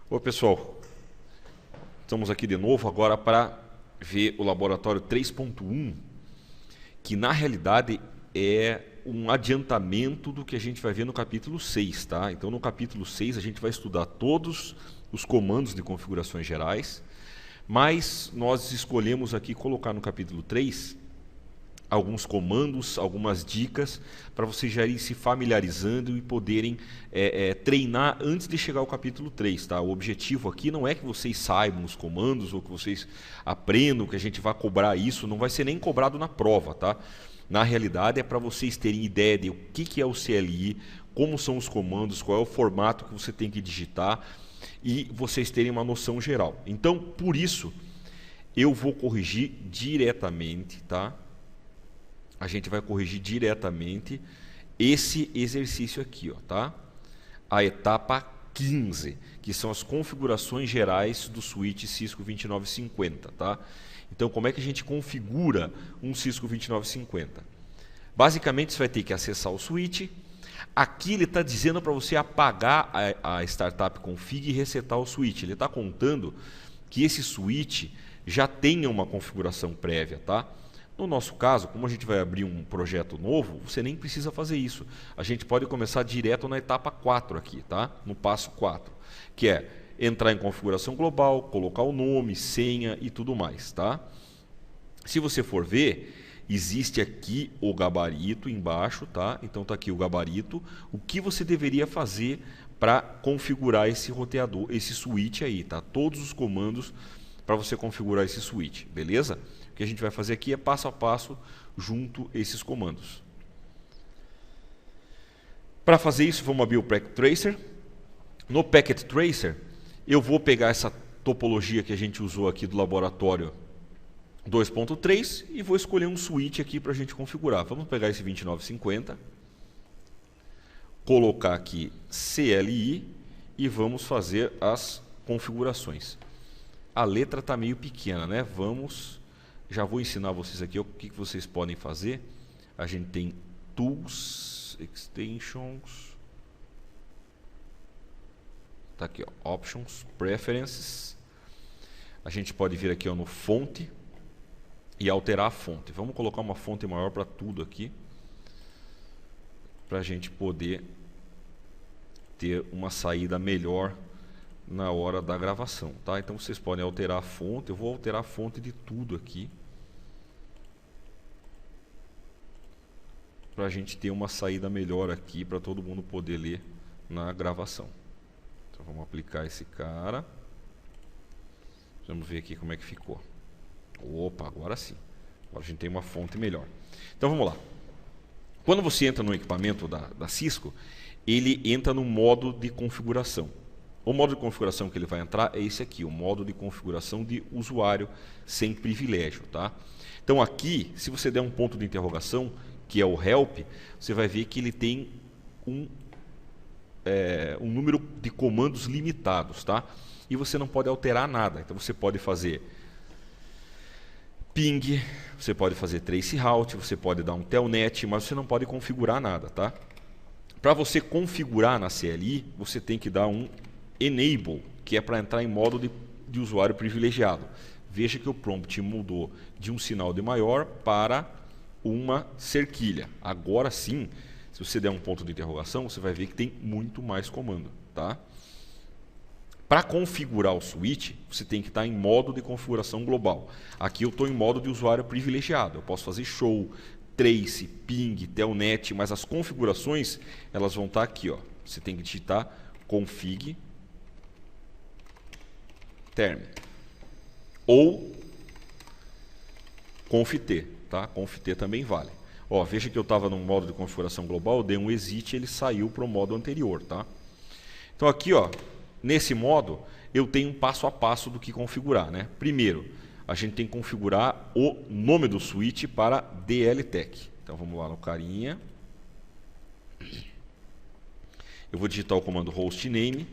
Oi, pessoal, estamos aqui de novo agora para ver o laboratório 3.1, que na realidade é um adiantamento do que a gente vai ver no capítulo 6, tá? Então no capítulo 6 a gente vai estudar todos os comandos de configurações gerais, mas nós escolhemos aqui colocar no capítulo 3 alguns comandos, algumas dicas para vocês já irem se familiarizando e poderem treinar antes de chegar ao capítulo 3, tá? O objetivo aqui não é que vocês saibam os comandos ou que vocês aprendam, que a gente vá cobrar isso, não vai ser nem cobrado na prova, tá? Na realidade é para vocês terem ideia de o que é o CLI, como são os comandos, qual é o formato que você tem que digitar e vocês terem uma noção geral. Então, por isso, eu vou corrigir diretamente, tá? A gente vai corrigir diretamente esse exercício aqui, ó, tá? A etapa 15, que são as configurações gerais do switch Cisco 2950, tá? Então, como é que a gente configura um Cisco 2950? Basicamente, você vai ter que acessar o switch. Aqui ele está dizendo para você apagar a startup config e resetar o switch. Ele está contando que esse switch já tenha uma configuração prévia, tá? No nosso caso, como a gente vai abrir um projeto novo, você nem precisa fazer isso. A gente pode começar direto na etapa 4 aqui, tá? No passo 4, que é entrar em configuração global, colocar o nome, senha e tudo mais, tá? Se você for ver, existe aqui o gabarito embaixo, tá? Então está aqui o gabarito. O que você deveria fazer para configurar esse roteador, esse switch aí, tá? Todos os comandos para você configurar esse switch, beleza? O que a gente vai fazer aqui é passo a passo junto esses comandos. Para fazer isso, vamos abrir o Packet Tracer. No Packet Tracer, eu vou pegar essa topologia que a gente usou aqui do laboratório 2.3 e vou escolher um switch aqui para a gente configurar. Vamos pegar esse 2950, colocar aqui CLI e vamos fazer as configurações. A letra está meio pequena, né? Já vou ensinar vocês aqui o que vocês podem fazer. A gente tem Tools, Extensions, tá aqui, ó, Options, Preferences. A gente pode vir aqui, ó, no Fonte e alterar a fonte. Vamos colocar uma fonte maior para tudo aqui, para a gente poder ter uma saída melhor na hora da gravação, tá? Então vocês podem alterar a fonte. Eu vou alterar a fonte de tudo aqui para a gente ter uma saída melhor aqui para todo mundo poder ler na gravação. Então vamos aplicar esse cara. Vamos ver aqui como é que ficou. Opa, agora sim. Agora a gente tem uma fonte melhor. Então vamos lá. Quando você entra no equipamento da Cisco, ele entra no modo de configuração. O modo de configuração que ele vai entrar é esse aqui, o modo de configuração de usuário sem privilégio, tá? Então aqui, se você der um ponto de interrogação, que é o help, você vai ver que ele tem um número de comandos limitados, tá? E você não pode alterar nada. Então você pode fazer ping, você pode fazer traceroute, você pode dar um telnet, mas você não pode configurar nada, tá? Para você configurar na CLI, você tem que dar um enable, que é para entrar em modo de usuário privilegiado. Veja que o prompt mudou de um sinal de maior para uma cerquilha. Agora sim, se você der um ponto de interrogação, você vai ver que tem muito mais comando, tá? Para configurar o switch, você tem que estar em modo de configuração global. Aqui eu estou em modo de usuário privilegiado. Eu posso fazer show, trace, ping, telnet, mas as configurações elas vão estar aqui, ó. Você tem que digitar config term ou conft, tá? Conft também vale. Ó, veja que eu estava no modo de configuração global, eu dei um exit e ele saiu para o modo anterior, tá? Então aqui, ó, nesse modo eu tenho um passo a passo do que configurar, né? Primeiro, a gente tem que configurar o nome do switch para DLTech. Então vamos lá no carinha. Eu vou digitar o comando hostname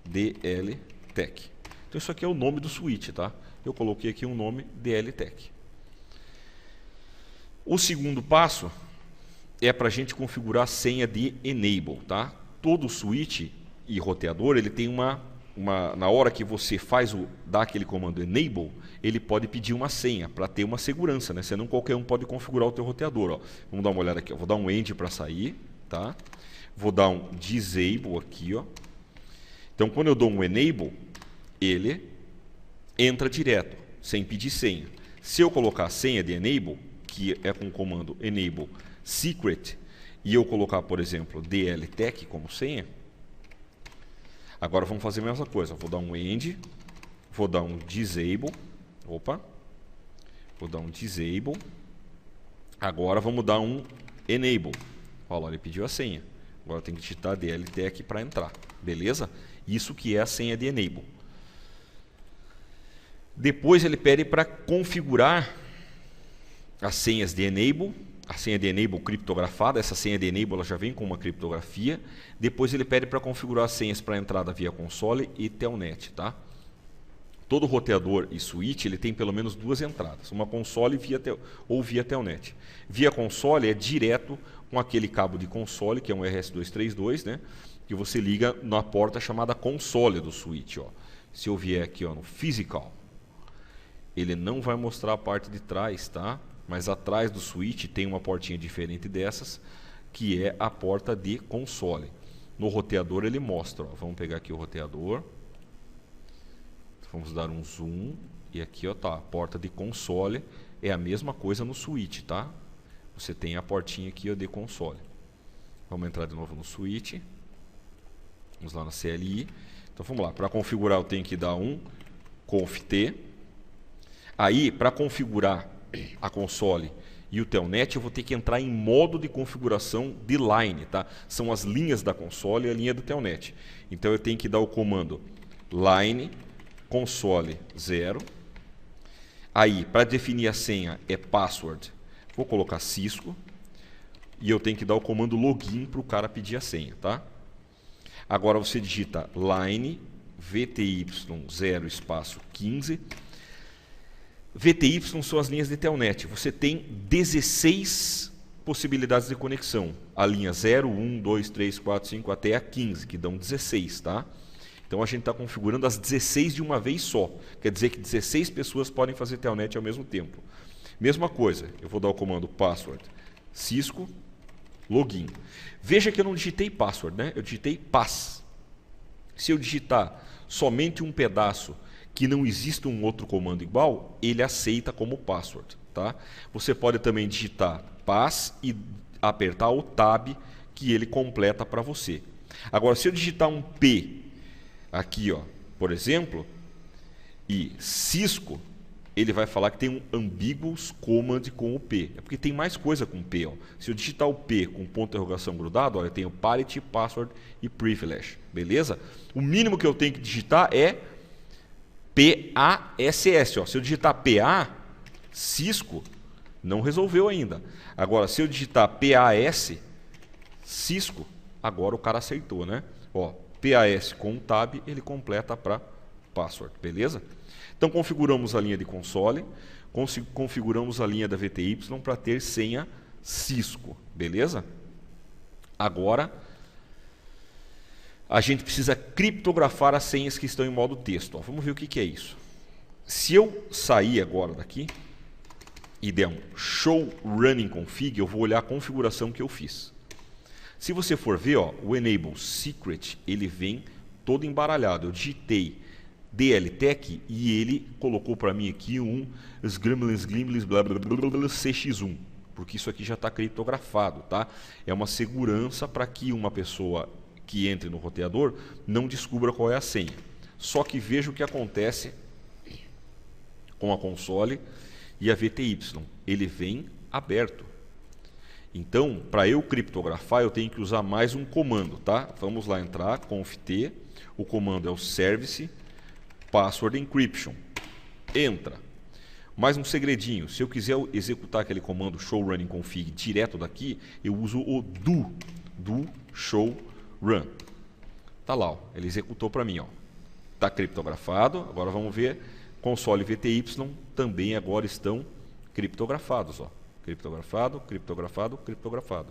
DLTech. Então isso aqui é o nome do switch, tá? Eu coloquei aqui um nome DLTech. O segundo passo é para a gente configurar a senha de enable, tá? Todo switch e roteador ele tem uma na hora que você dá aquele comando enable, ele pode pedir uma senha para ter uma segurança, né? Senão qualquer um pode configurar o teu roteador. Ó. Vamos dar uma olhada aqui. Ó. Vou dar um end para sair, tá? Vou dar um disable aqui, ó. Então, quando eu dou um enable, ele entra direto, sem pedir senha. Se eu colocar a senha de enable, que é com o comando enable secret, e eu colocar, por exemplo, dltech como senha, agora vamos fazer a mesma coisa. Vou dar um end, vou dar um disable, vou dar um disable, agora vamos dar um enable. Olha lá, ele pediu a senha. Agora tem que digitar dltech para entrar, beleza? Isso que é a senha de enable. Depois ele pede para configurar as senhas de enable, a senha de enable criptografada. Essa senha de enable ela já vem com uma criptografia. Depois ele pede para configurar as senhas para entrada via console e telnet, tá? Todo roteador e switch ele tem pelo menos duas entradas, uma console ou via telnet. Via console é direto com aquele cabo de console, que é um RS232, né? Que você liga na porta chamada console do switch. Ó. Se eu vier aqui ó, no physical, ele não vai mostrar a parte de trás, tá? Mas atrás do switch tem uma portinha diferente dessas, que é a porta de console. No roteador ele mostra, ó. Vamos pegar aqui o roteador, vamos dar um zoom, e aqui ó, tá, a porta de console é a mesma coisa no switch, tá? Você tem a portinha aqui ó, de console. Vamos entrar de novo no switch, vamos lá na CLI. Então vamos lá, para configurar eu tenho que dar um conft. Aí, para configurar a console e o telnet, eu vou ter que entrar em modo de configuração de line, tá? São as linhas da console e a linha do telnet. Então eu tenho que dar o comando line console 0. Aí, para definir a senha é password. Vou colocar Cisco e eu tenho que dar o comando login para o cara pedir a senha, tá? Agora você digita line VTY 0 espaço 15. VTY são as linhas de telnet. Você tem 16 possibilidades de conexão. A linha 0, 1, 2, 3, 4, 5 até a 15, que dão 16, tá? Então a gente está configurando as 16 de uma vez só. Quer dizer que 16 pessoas podem fazer telnet ao mesmo tempo. Mesma coisa, eu vou dar o comando password Cisco login. Veja que eu não digitei password, né? Eu digitei pass. Se eu digitar somente um pedaço que não existe um outro comando igual, ele aceita como password, tá? Você pode também digitar pass e apertar o tab que ele completa para você. Agora, se eu digitar um P aqui, ó, por exemplo, e Cisco, ele vai falar que tem um ambiguous command com o P. É porque tem mais coisa com o P. Ó. Se eu digitar o P com ponto de interrogação grudado, ó, eu tenho parity, password e privilege. Beleza? O mínimo que eu tenho que digitar é PASS. Ó. Se eu digitar PA, Cisco, não resolveu ainda. Agora, se eu digitar PAS, Cisco, agora o cara aceitou, né? Ó, PAS com um tab, ele completa para password. Beleza? Então configuramos a linha de console, configuramos a linha da VTY para ter senha Cisco, beleza? Agora a gente precisa criptografar as senhas que estão em modo texto. Ó, vamos ver o que é isso. Se eu sair agora daqui e der um show running config, eu vou olhar a configuração que eu fiz. Se você for ver, ó, o enable secret ele vem todo embaralhado. Eu digitei dltech e ele colocou para mim aqui um sgrimblins blá blá blá blá cx1, porque isso aqui já está criptografado, tá? É uma segurança para que uma pessoa que entre no roteador não descubra qual é a senha. Só que veja o que acontece com a console e a VTY. Ele vem aberto. Então, para eu criptografar, eu tenho que usar mais um comando, tá? Vamos lá entrar, conft, o comando é o service password encryption. Entra. Mais um segredinho, se eu quiser executar aquele comando show running config direto daqui, eu uso o do show run. Tá lá, ó, ele executou para mim, ó. Tá criptografado. Agora vamos ver, console VTY também agora estão criptografados, ó. Criptografado, criptografado, criptografado.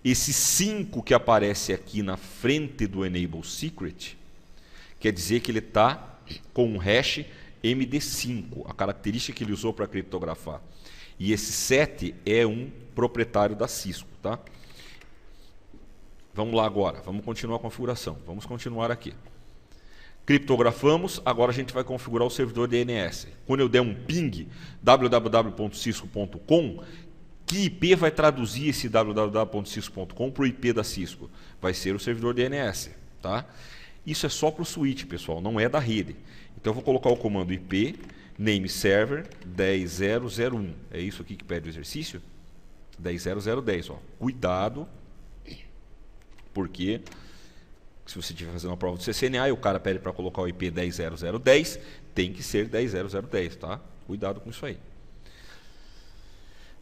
Esse 5 que aparece aqui na frente do enable secret quer dizer que ele está com um hash MD5, a característica que ele usou para criptografar. E esse 7 é um proprietário da Cisco, tá? Vamos lá agora, vamos continuar a configuração. Vamos continuar aqui. Criptografamos, agora a gente vai configurar o servidor DNS. Quando eu der um ping www.cisco.com, que IP vai traduzir esse www.cisco.com para o IP da Cisco? Vai ser o servidor DNS, tá? Isso é só para o switch, pessoal, não é da rede. Então eu vou colocar o comando IP name server 10001. É isso aqui que pede o exercício? 10010, ó. Cuidado, porque se você estiver fazendo uma prova do CCNA e o cara pede para colocar o IP 10010, tem que ser 10010, tá? Cuidado com isso aí.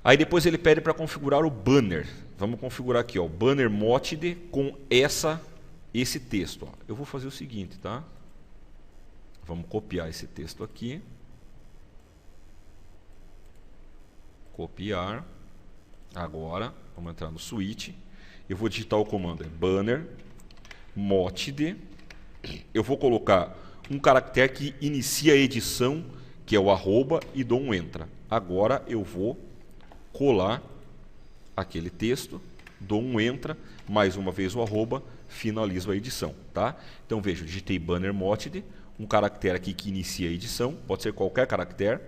Aí depois ele pede para configurar o banner. Vamos configurar aqui, ó, o banner motd com esse texto. Ó. Eu vou fazer o seguinte, tá? Vamos copiar esse texto aqui. Copiar. Agora, vamos entrar no switch. Eu vou digitar o comando banner motd. Eu vou colocar um caractere que inicia a edição, que é o arroba, e dou um entra. Agora eu vou colar aquele texto, dou um entra, mais uma vez o arroba, finalizo a edição, tá? Então veja, eu digitei banner motd, um caractere aqui que inicia a edição, pode ser qualquer caractere.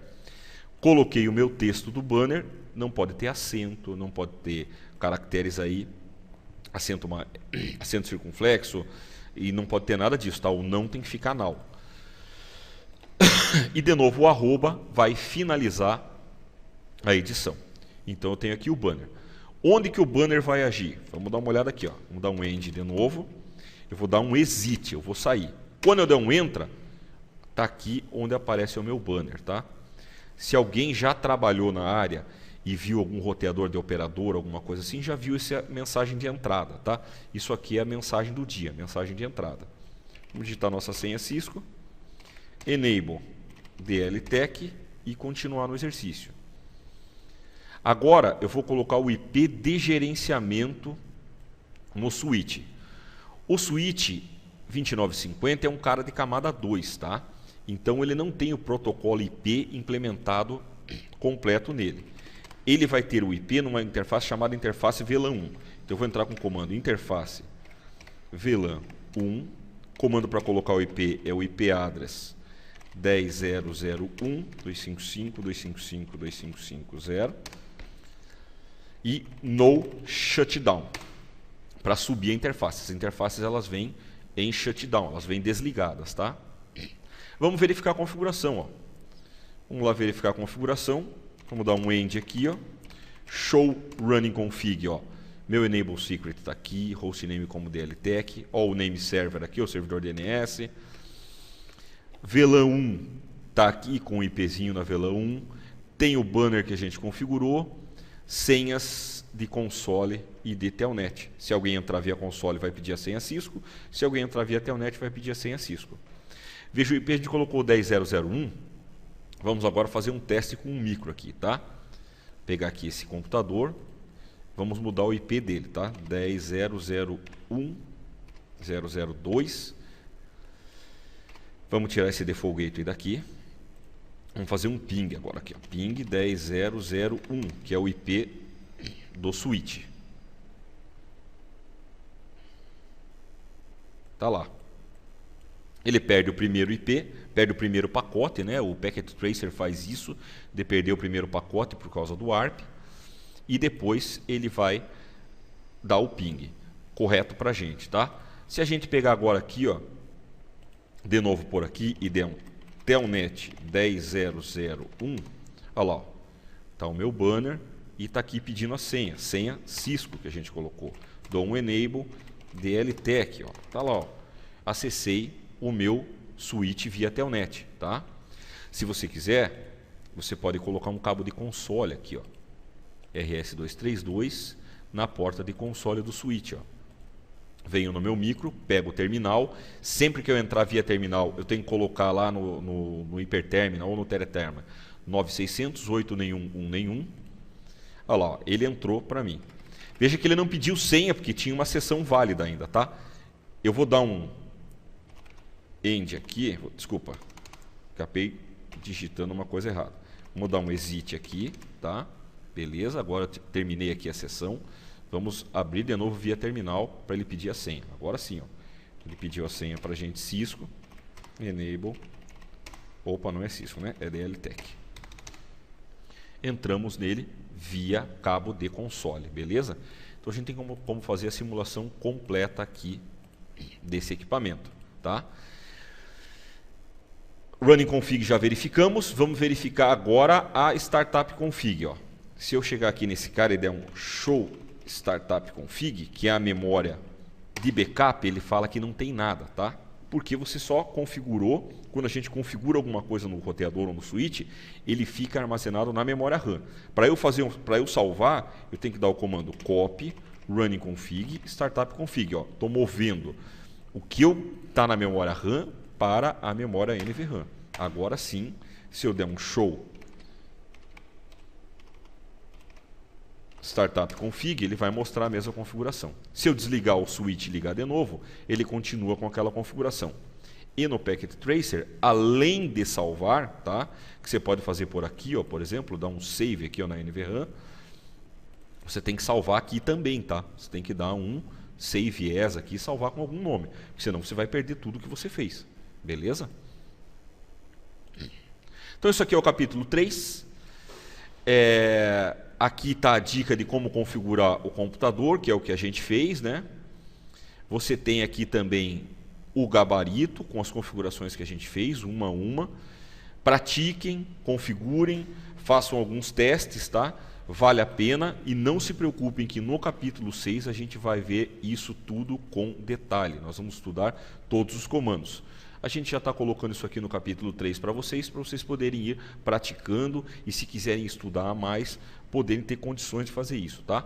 Coloquei o meu texto do banner, não pode ter acento, não pode ter caracteres aí, acento circunflexo, e não pode ter nada disso, tá? O não tem que ficar null. E de novo o arroba vai finalizar a edição. Então eu tenho aqui o banner. Onde que o banner vai agir? Vamos dar uma olhada aqui, ó. Vamos dar um end de novo. Eu vou dar um exit, eu vou sair. Quando eu der um entra, está aqui onde aparece o meu banner, tá? Se alguém já trabalhou na área e viu algum roteador de operador, alguma coisa assim, já viu essa mensagem de entrada, tá? Isso aqui é a mensagem do dia, mensagem de entrada. Vamos digitar nossa senha Cisco, enable DLTech e continuar no exercício. Agora eu vou colocar o IP de gerenciamento no switch. O switch 2950 é um cara de camada 2, tá? Então ele não tem o protocolo IP implementado completo nele. Ele vai ter o IP numa interface chamada interface VLAN 1. Então eu vou entrar com o comando interface VLAN 1. Comando para colocar o IP é o IP address 10.001.255.255.255.0 e no shutdown para subir a interface. As interfaces elas vêm em shutdown, elas vêm desligadas, tá? Vamos verificar a configuração, ó. Vamos lá verificar a configuração. Vamos dar um end aqui, ó. Show running config, ó. Meu enable secret está aqui, hostname como DLTech, ó, o name server aqui, o servidor DNS. VLAN 1 está aqui com o IPzinho na VLAN 1. Tem o banner que a gente configurou. Senhas de console e de telnet. Se alguém entrar via console, vai pedir a senha Cisco. Se alguém entrar via telnet, vai pedir a senha Cisco. Veja, o IP a gente colocou 10.001. Vamos agora fazer um teste com um micro aqui, tá? Pegar aqui esse computador. Vamos mudar o IP dele, tá? 10.001.002. Vamos tirar esse default gateway daqui. Vamos fazer um ping agora aqui, ó. Ping 10.001, que é o IP do switch. Tá lá. Ele perde o primeiro IP, perde o primeiro pacote, né? O Packet Tracer faz isso, de perder o primeiro pacote por causa do ARP. E depois ele vai dar o ping correto para a gente, tá? Se a gente pegar agora aqui, ó, de novo por aqui e der um telnet 10.001, olha lá, está o meu banner e está aqui pedindo a senha Cisco que a gente colocou. Dou um enable DLTech, ó, tá lá, ó. Acessei o meu switch via telnet, tá? Se você quiser, você pode colocar um cabo de console aqui, ó, RS232 na porta de console do switch, ó. Venho no meu micro, pego o terminal. Sempre que eu entrar via terminal, eu tenho que colocar lá no hiperterminal ou no teleterma 9608 nenhum 1 nenhum. Olha lá, ó, ele entrou para mim. Veja que ele não pediu senha porque tinha uma sessão válida ainda, tá? Eu vou dar um end aqui, desculpa, acabei digitando uma coisa errada. Vamos dar um exit aqui, tá? Beleza, agora terminei aqui a sessão. Vamos abrir de novo via terminal para ele pedir a senha. Agora sim, ó. Ele pediu a senha para a gente, Cisco, enable, opa, não é Cisco, né? É DLTech. Entramos nele via cabo de console, beleza? Então a gente tem como fazer a simulação completa aqui desse equipamento, tá? Running config já verificamos, vamos verificar agora a startup config, ó. Se eu chegar aqui nesse cara e der um show startup config, que é a memória de backup, ele fala que não tem nada, tá? Porque você só configurou, quando a gente configura alguma coisa no roteador ou no switch, ele fica armazenado na memória RAM. Para eu salvar, eu tenho que dar o comando copy, running config, startup config, ó. Estou movendo o que está na memória RAM para a memória NVRAM. Agora sim, se eu der um show startup config, ele vai mostrar a mesma configuração. Se eu desligar o switch e ligar de novo, ele continua com aquela configuração. E no Packet Tracer, além de salvar, tá? Que você pode fazer por aqui, ó, por exemplo, dar um save aqui ó, na NVRAM, você tem que salvar aqui também, tá? Você tem que dar um save as aqui e salvar com algum nome, porque senão você vai perder tudo que você fez. Beleza? Então isso aqui é o capítulo 3. Aqui está a dica de como configurar o computador, que é o que a gente fez, né? Você tem aqui também o gabarito com as configurações que a gente fez, uma a uma. Pratiquem, configurem, façam alguns testes, tá? Vale a pena e não se preocupem que no capítulo 6 a gente vai ver isso tudo com detalhe. Nós vamos estudar todos os comandos. A gente já está colocando isso aqui no capítulo 3 para vocês poderem ir praticando e se quiserem estudar mais, poderem ter condições de fazer isso, tá?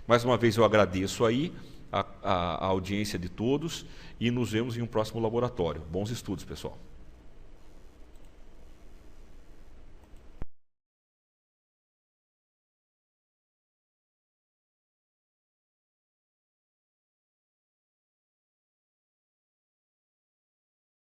Mais uma vez eu agradeço aí a audiência de todos e nos vemos em um próximo laboratório. Bons estudos, pessoal.